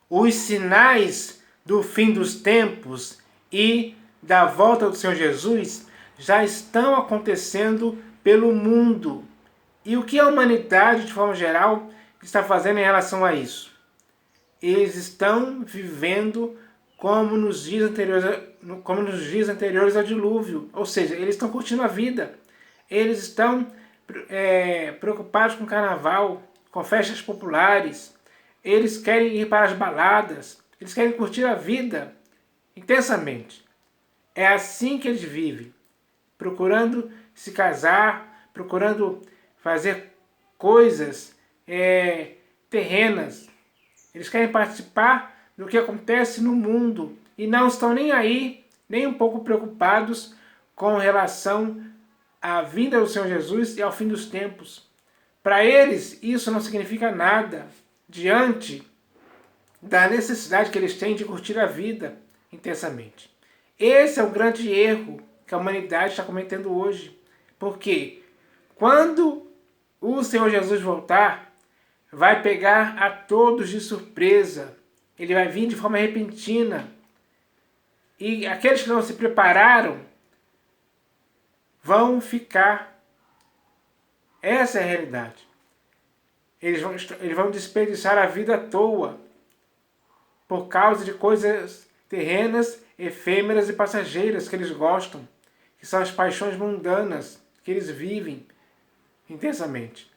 Os sinais do fim dos tempos e da volta do Senhor Jesus já estão acontecendo pelo mundo. E o que a humanidade, de forma geral, está fazendo em relação a isso? Eles estão vivendo como nos dias anteriores ao dilúvio. Ou seja, eles estão curtindo a vida. Eles estão preocupados com o carnaval, com festas populares. Eles querem ir para as baladas. Eles querem curtir a vida intensamente. É assim que eles vivem. Procurando se casar, procurando fazer coisas terrenas. Eles querem participar do que acontece no mundo e não estão nem aí, nem um pouco preocupados com relação à vinda do Senhor Jesus e ao fim dos tempos. Para eles, isso não significa nada diante da necessidade que eles têm de curtir a vida intensamente. Esse é o grande erro que a humanidade está cometendo hoje. Porque quando o Senhor Jesus voltar, vai pegar a todos de surpresa. Ele vai vir de forma repentina. E aqueles que não se prepararam vão ficar. Essa é a realidade. Eles vão desperdiçar a vida à toa por causa de coisas terrenas, efêmeras e passageiras que eles gostam, que são as paixões mundanas que eles vivem intensamente.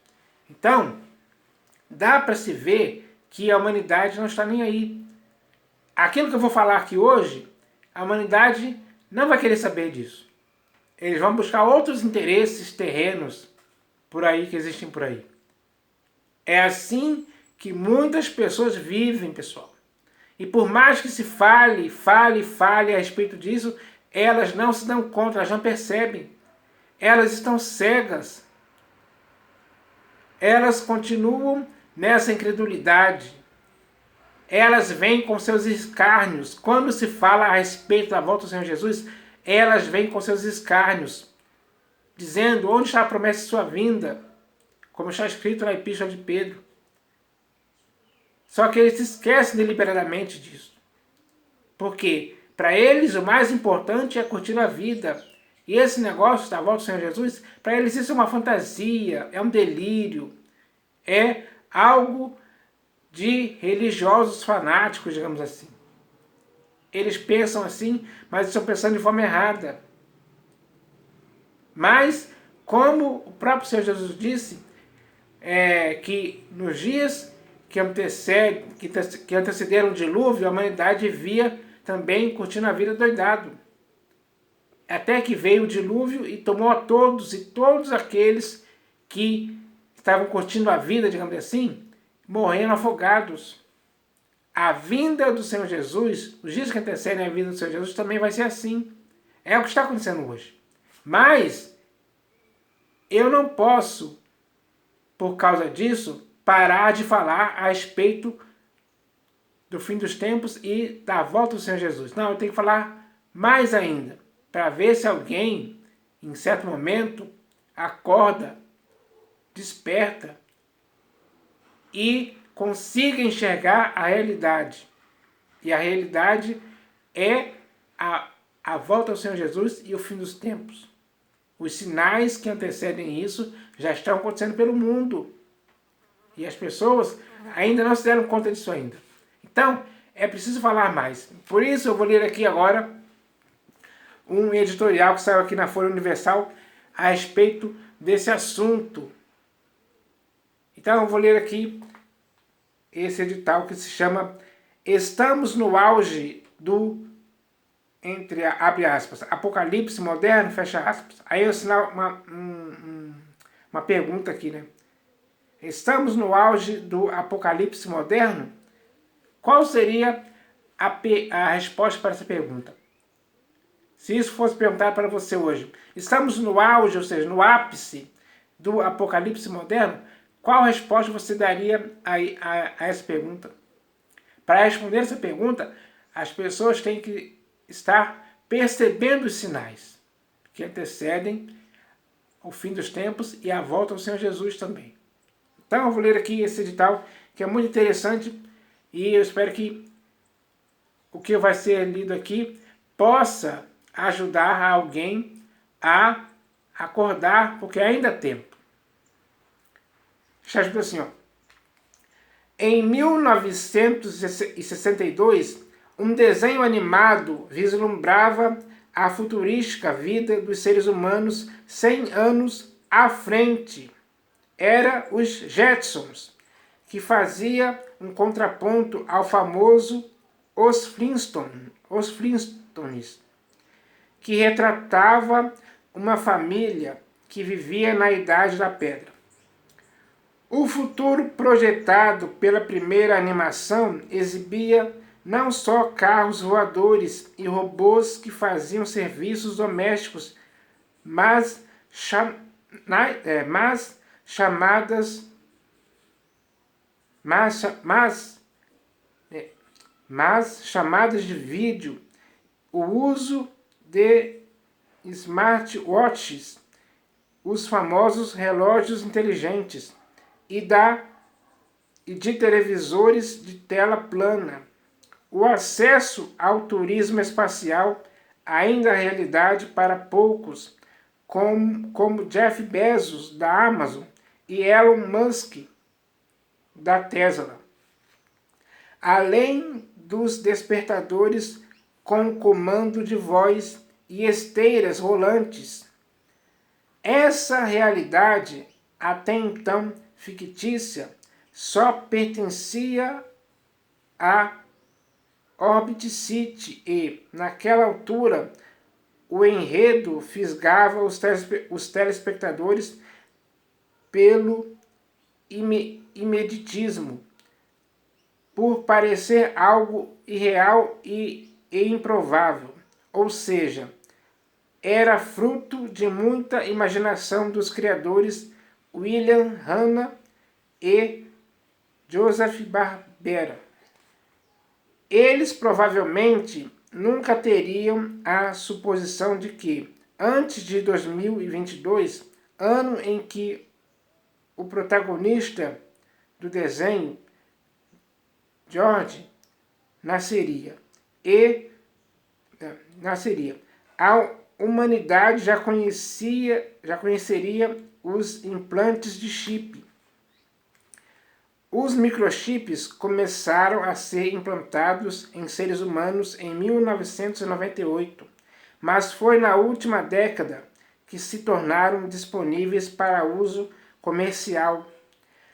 Então, dá para se ver que a humanidade não está nem aí. Aquilo que eu vou falar aqui hoje, a humanidade não vai querer saber disso. Eles vão buscar outros interesses terrenos por aí que existem por aí. É assim que muitas pessoas vivem, pessoal. E por mais que se fale a respeito disso, elas não se dão conta, elas não percebem. Elas estão cegas. Elas continuam nessa incredulidade. Elas vêm com seus escárnios. Quando se fala a respeito da volta do Senhor Jesus, elas vêm com seus escárnios, dizendo onde está a promessa de sua vinda, como está escrito na Epístola de Pedro. Só que eles se esquecem deliberadamente disso. Porque para eles o mais importante é curtir a vida. E esse negócio da volta do Senhor Jesus, para eles isso é uma fantasia, é um delírio, é algo de religiosos fanáticos, digamos assim. Eles pensam assim, mas estão pensando de forma errada. Mas, como o próprio Senhor Jesus disse, que nos dias que antecederam o dilúvio, a humanidade via também curtindo a vida doidado. Até que veio o dilúvio e tomou a todos, e todos aqueles que estavam curtindo a vida, digamos assim, morrendo afogados. A vinda do Senhor Jesus, os dias que antecedem a vinda do Senhor Jesus, também vai ser assim. É o que está acontecendo hoje. Mas eu não posso, por causa disso, parar de falar a respeito do fim dos tempos e da volta do Senhor Jesus. Não, eu tenho que falar mais ainda, para ver se alguém, em certo momento, acorda, desperta e consiga enxergar a realidade. E a realidade é a volta ao Senhor Jesus e o fim dos tempos. Os sinais que antecedem isso já estão acontecendo pelo mundo. E as pessoas ainda não se deram conta disso ainda. Então, é preciso falar mais. Por isso eu vou ler aqui agora um editorial que saiu aqui na Folha Universal a respeito desse assunto. Então eu vou ler aqui esse edital que se chama Estamos no auge do, abre aspas, apocalipse moderno, fecha aspas. Aí eu assinalo uma pergunta aqui, né? Estamos no auge do apocalipse moderno? Qual seria a resposta para essa pergunta? Se isso fosse perguntado para você hoje, estamos no auge, ou seja, no ápice do apocalipse moderno? Qual resposta você daria a essa pergunta? Para responder essa pergunta, as pessoas têm que estar percebendo os sinais que antecedem o fim dos tempos e a volta ao Senhor Jesus também. Então eu vou ler aqui esse edital, que é muito interessante, E eu espero que o que vai ser lido aqui possa ajudar alguém a acordar, porque ainda há tempo. Está escrito assim, ó. Em 1962, um desenho animado vislumbrava a futurística vida dos seres humanos 100 anos à frente. Era os Jetsons, que fazia um contraponto ao famoso Os Flintstones, que retratava uma família que vivia na Idade da Pedra. O futuro projetado pela primeira animação exibia não só carros voadores e robôs que faziam serviços domésticos, mas chamadas de vídeo, o uso de smartwatches, os famosos relógios inteligentes, e de televisores de tela plana. O acesso ao turismo espacial ainda é realidade para poucos, como Jeff Bezos, da Amazon, e Elon Musk, da Tesla. Além dos despertadores com comando de voz e esteiras rolantes. Essa realidade, até então fictícia, só pertencia a Orbit City e, naquela altura, o enredo fisgava os telespectadores pelo imediatismo, por parecer algo irreal e improvável, ou seja, era fruto de muita imaginação dos criadores William Hanna e Joseph Barbera. Eles provavelmente nunca teriam a suposição de que, antes de 2022, ano em que o protagonista do desenho, George, nasceria, a humanidade já conheceria os implantes de chip. Os microchips começaram a ser implantados em seres humanos em 1998, mas foi na última década que se tornaram disponíveis para uso comercial.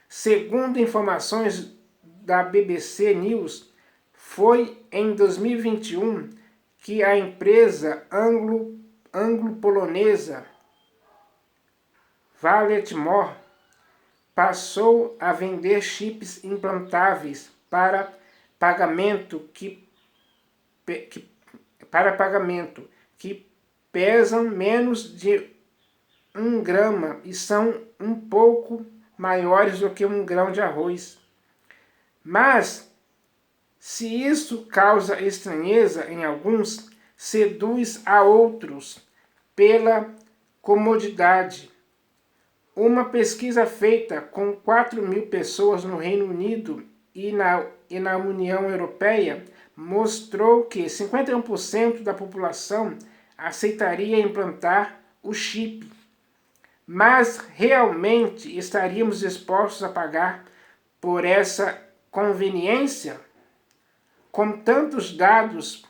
Segundo informações da BBC News, foi em 2021 que a empresa anglo-polonesa Valetmor passou a vender chips implantáveis para pagamento que pesam menos de 1 grama e são um pouco maiores do que 1 grão de arroz. Mas, se isso causa estranheza em alguns, seduz a outros pela comodidade. Uma pesquisa feita com 4.000 pessoas no Reino Unido e na União Europeia mostrou que 51% da população aceitaria implantar o chip. Mas realmente estaríamos dispostos a pagar por essa conveniência? Com tantos dados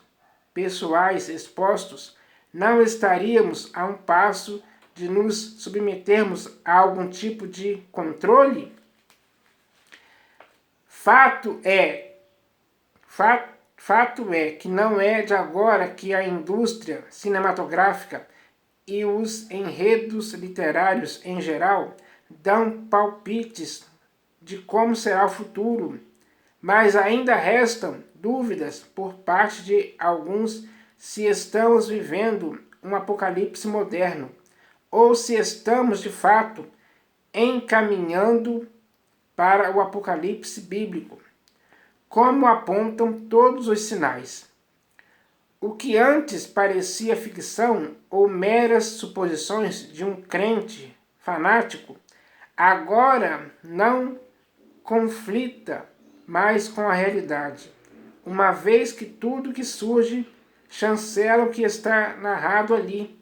pessoais expostos, não estaríamos a um passo de nos submetermos a algum tipo de controle? Fato é que não é de agora que a indústria cinematográfica e os enredos literários em geral dão palpites de como será o futuro, mas ainda restam dúvidas por parte de alguns se estamos vivendo um apocalipse moderno, ou se estamos, de fato, encaminhando para o apocalipse bíblico, como apontam todos os sinais. O que antes parecia ficção ou meras suposições de um crente fanático, agora não conflita mais com a realidade, uma vez que tudo que surge chancela o que está narrado ali.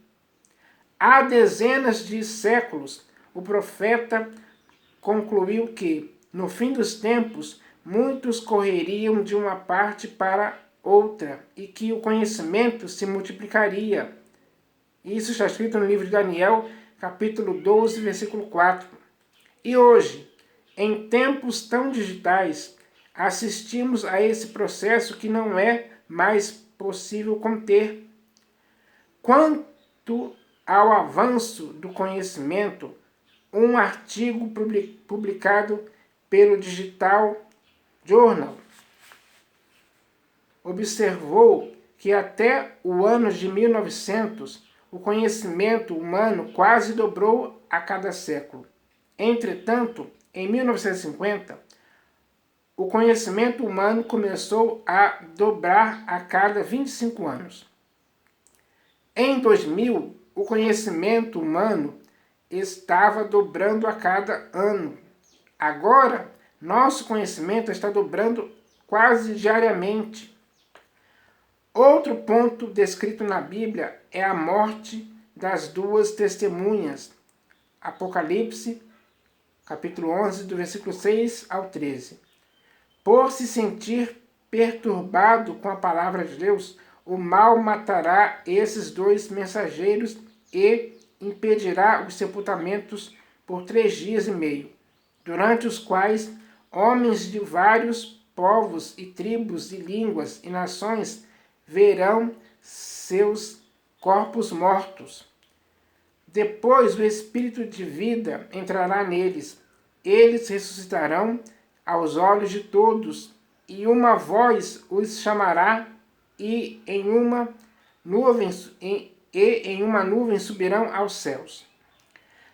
Há dezenas de séculos, o profeta concluiu que, no fim dos tempos, muitos correriam de uma parte para outra e que o conhecimento se multiplicaria. Isso está escrito no livro de Daniel, capítulo 12, versículo 4. E hoje, em tempos tão digitais, assistimos a esse processo que não é mais possível conter. Quanto ao avanço do conhecimento, um artigo publicado pelo Digital Journal observou que até o ano de 1900 o conhecimento humano quase dobrou a cada século. Entretanto, em 1950, o conhecimento humano começou a dobrar a cada 25 anos. Em 2000, o conhecimento humano estava dobrando a cada ano. Agora, nosso conhecimento está dobrando quase diariamente. Outro ponto descrito na Bíblia é a morte das duas testemunhas. Apocalipse, capítulo 11, do versículo 6 ao 13. Por se sentir perturbado com a palavra de Deus, o mal matará esses dois mensageiros e impedirá os sepultamentos por 3 dias e meio, durante os quais homens de vários povos e tribos e línguas e nações verão seus corpos mortos. Depois o espírito de vida entrará neles. Eles ressuscitarão aos olhos de todos, e uma voz os chamará, e em uma nuvem subirão aos céus.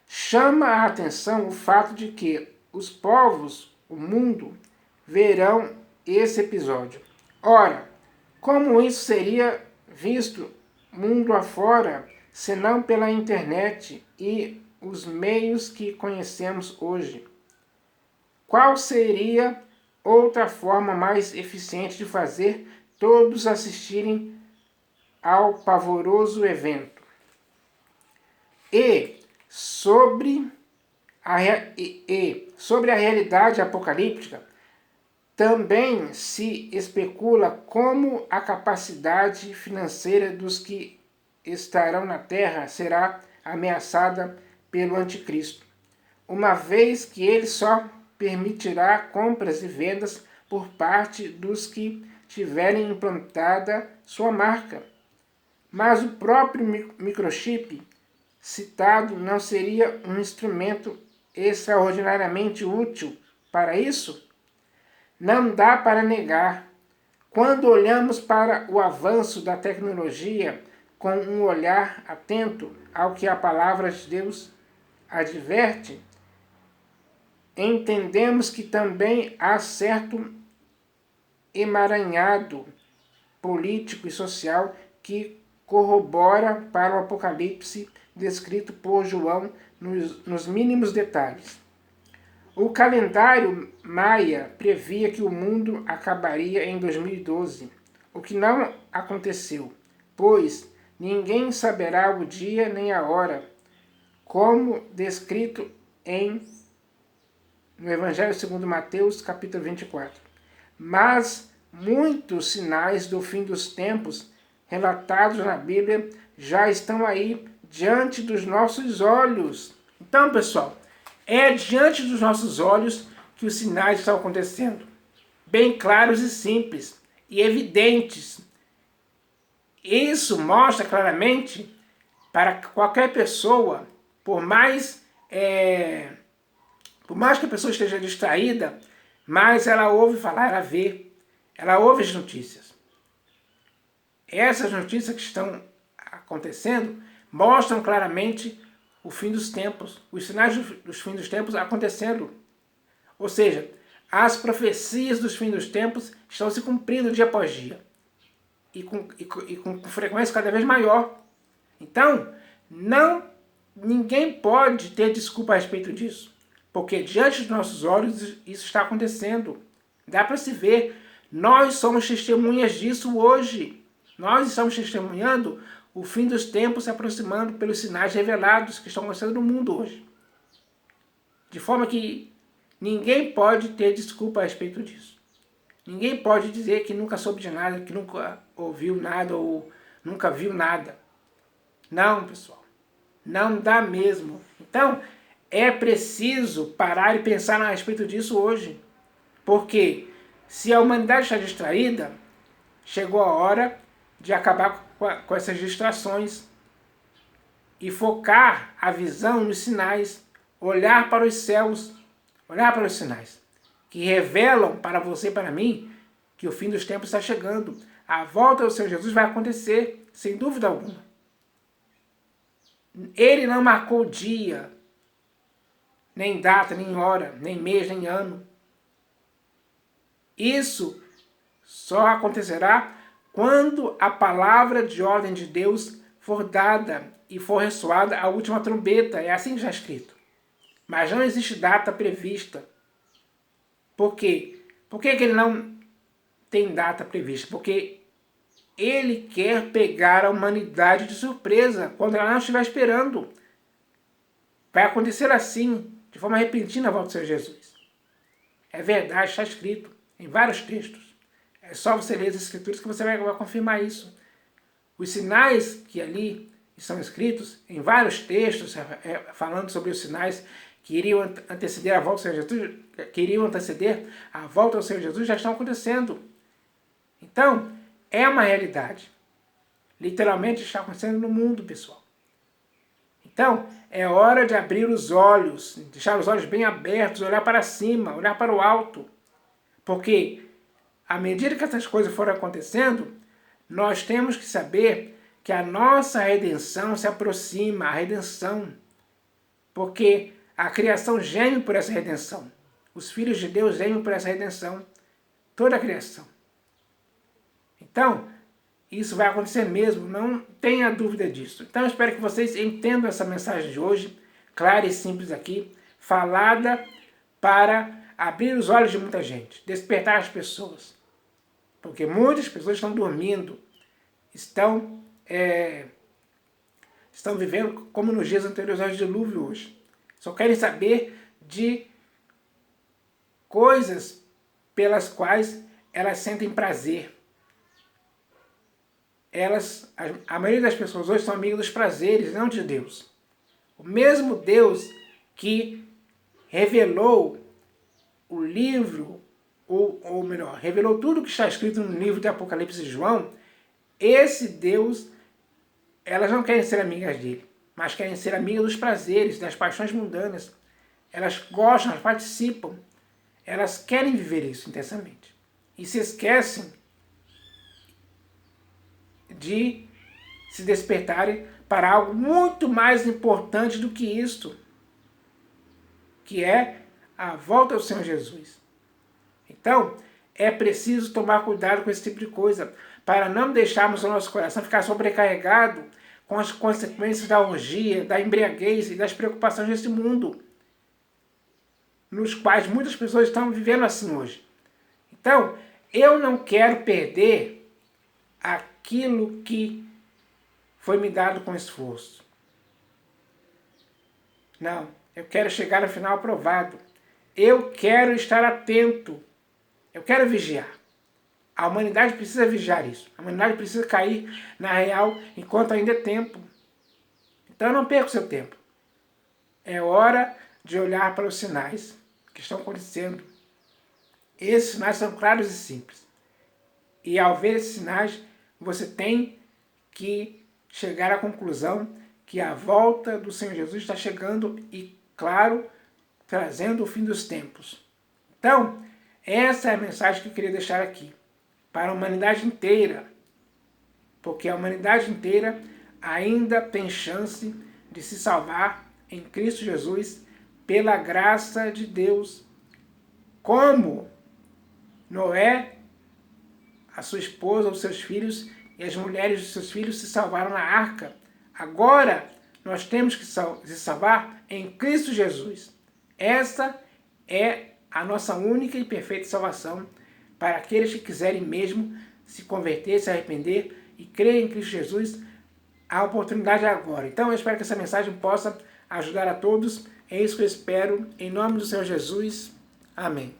Chama a atenção o fato de que os povos, o mundo, verão esse episódio. Ora, como isso seria visto mundo afora, senão pela internet e os meios que conhecemos hoje? Qual seria outra forma mais eficiente de fazer todos assistirem ao pavoroso evento? E sobre a realidade apocalíptica, também se especula como a capacidade financeira dos que estarão na Terra será ameaçada pelo anticristo, uma vez que ele só permitirá compras e vendas por parte dos que tiverem implantada sua marca. Mas o próprio microchip citado não seria um instrumento extraordinariamente útil para isso? Não dá para negar. Quando olhamos para o avanço da tecnologia com um olhar atento ao que a palavra de Deus adverte, entendemos que também há certo emaranhado político e social que corrobora para o Apocalipse descrito por João nos mínimos detalhes. O calendário maia previa que o mundo acabaria em 2012, o que não aconteceu, pois ninguém saberá o dia nem a hora, como descrito no Evangelho segundo Mateus, capítulo 24. Mas muitos sinais do fim dos tempos relatados na Bíblia já estão aí diante dos nossos olhos. Então, pessoal, é diante dos nossos olhos que os sinais estão acontecendo. Bem claros e simples e evidentes. Isso mostra claramente para qualquer pessoa, por mais que a pessoa esteja distraída, mas ela ouve falar, ela vê, ela ouve as notícias. Essas notícias que estão acontecendo mostram claramente o fim dos tempos, os sinais dos fins dos tempos acontecendo. Ou seja, as profecias dos fins dos tempos estão se cumprindo dia após dia. E com frequência cada vez maior. Então, ninguém pode ter desculpa a respeito disso. Porque diante dos nossos olhos isso está acontecendo. Dá para se ver. Nós somos testemunhas disso hoje. Nós estamos testemunhando o fim dos tempos se aproximando pelos sinais revelados que estão acontecendo no mundo hoje. De forma que ninguém pode ter desculpa a respeito disso. Ninguém pode dizer que nunca soube de nada, que nunca ouviu nada ou nunca viu nada. Não, pessoal. Não dá mesmo. Então, é preciso parar e pensar a respeito disso hoje. Porque se a humanidade está distraída, chegou a hora de acabar com essas distrações e focar a visão nos sinais, olhar para os céus, olhar para os sinais, que revelam para você e para mim que o fim dos tempos está chegando. A volta do Senhor Jesus vai acontecer, sem dúvida alguma. Ele não marcou dia, nem data, nem hora, nem mês, nem ano. Isso só acontecerá quando a palavra de ordem de Deus for dada e for ressoada a última trombeta. É assim que já escrito. Mas não existe data prevista. Por quê? Por que ele não tem data prevista? Porque ele quer pegar a humanidade de surpresa, quando ela não estiver esperando. Vai acontecer assim, de forma repentina, a volta do Senhor Jesus. É verdade, está escrito em vários textos. É só você ler as Escrituras que você vai confirmar isso. Os sinais que ali estão escritos, em vários textos, falando sobre os sinais que iriam anteceder a volta do Senhor Jesus, que iriam anteceder a volta do Senhor Jesus, já estão acontecendo. Então, é uma realidade. Literalmente está acontecendo no mundo, pessoal. Então, é hora de abrir os olhos, deixar os olhos bem abertos, olhar para cima, olhar para o alto. Porque, à medida que essas coisas forem acontecendo, nós temos que saber que a nossa redenção se aproxima, a redenção. Porque a criação geme por essa redenção. Os filhos de Deus gemem por essa redenção. Toda a criação. Então, isso vai acontecer mesmo, não tenha dúvida disso. Então, eu espero que vocês entendam essa mensagem de hoje, clara e simples aqui, falada para abrir os olhos de muita gente, despertar as pessoas. Porque muitas pessoas estão dormindo, estão vivendo como nos dias anteriores ao dilúvio hoje. Só querem saber de coisas pelas quais elas sentem prazer. A maioria das pessoas hoje são amigas dos prazeres, não de Deus. O mesmo Deus que revelou o livro, ou melhor, revelou tudo o que está escrito no livro de Apocalipse de João, esse Deus, elas não querem ser amigas dele, mas querem ser amigas dos prazeres, das paixões mundanas. Elas gostam, elas participam, elas querem viver isso intensamente. E se esquecem de se despertarem para algo muito mais importante do que isto, que é a volta do Senhor Jesus. Então, é preciso tomar cuidado com esse tipo de coisa, para não deixarmos o nosso coração ficar sobrecarregado com as consequências da orgia, da embriaguez e das preocupações desse mundo, nos quais muitas pessoas estão vivendo assim hoje. Então, eu não quero perder aquilo que foi me dado com esforço. Não, eu quero chegar no final aprovado. Eu quero estar atento. Eu quero vigiar. A humanidade precisa vigiar isso. A humanidade precisa cair na real enquanto ainda é tempo. Então não perca o seu tempo. É hora de olhar para os sinais que estão acontecendo. Esses sinais são claros e simples. E ao ver esses sinais, você tem que chegar à conclusão que a volta do Senhor Jesus está chegando e, claro, trazendo o fim dos tempos. Então, essa é a mensagem que eu queria deixar aqui, para a humanidade inteira, porque a humanidade inteira ainda tem chance de se salvar em Cristo Jesus pela graça de Deus, como Noé, a sua esposa, os seus filhos e as mulheres dos seus filhos se salvaram na arca. Agora nós temos que se salvar em Cristo Jesus. Essa é a nossa única e perfeita salvação para aqueles que quiserem mesmo se converter, se arrepender e crer em Cristo Jesus. A oportunidade é agora. Então eu espero que essa mensagem possa ajudar a todos. É isso que eu espero. Em nome do Senhor Jesus. Amém.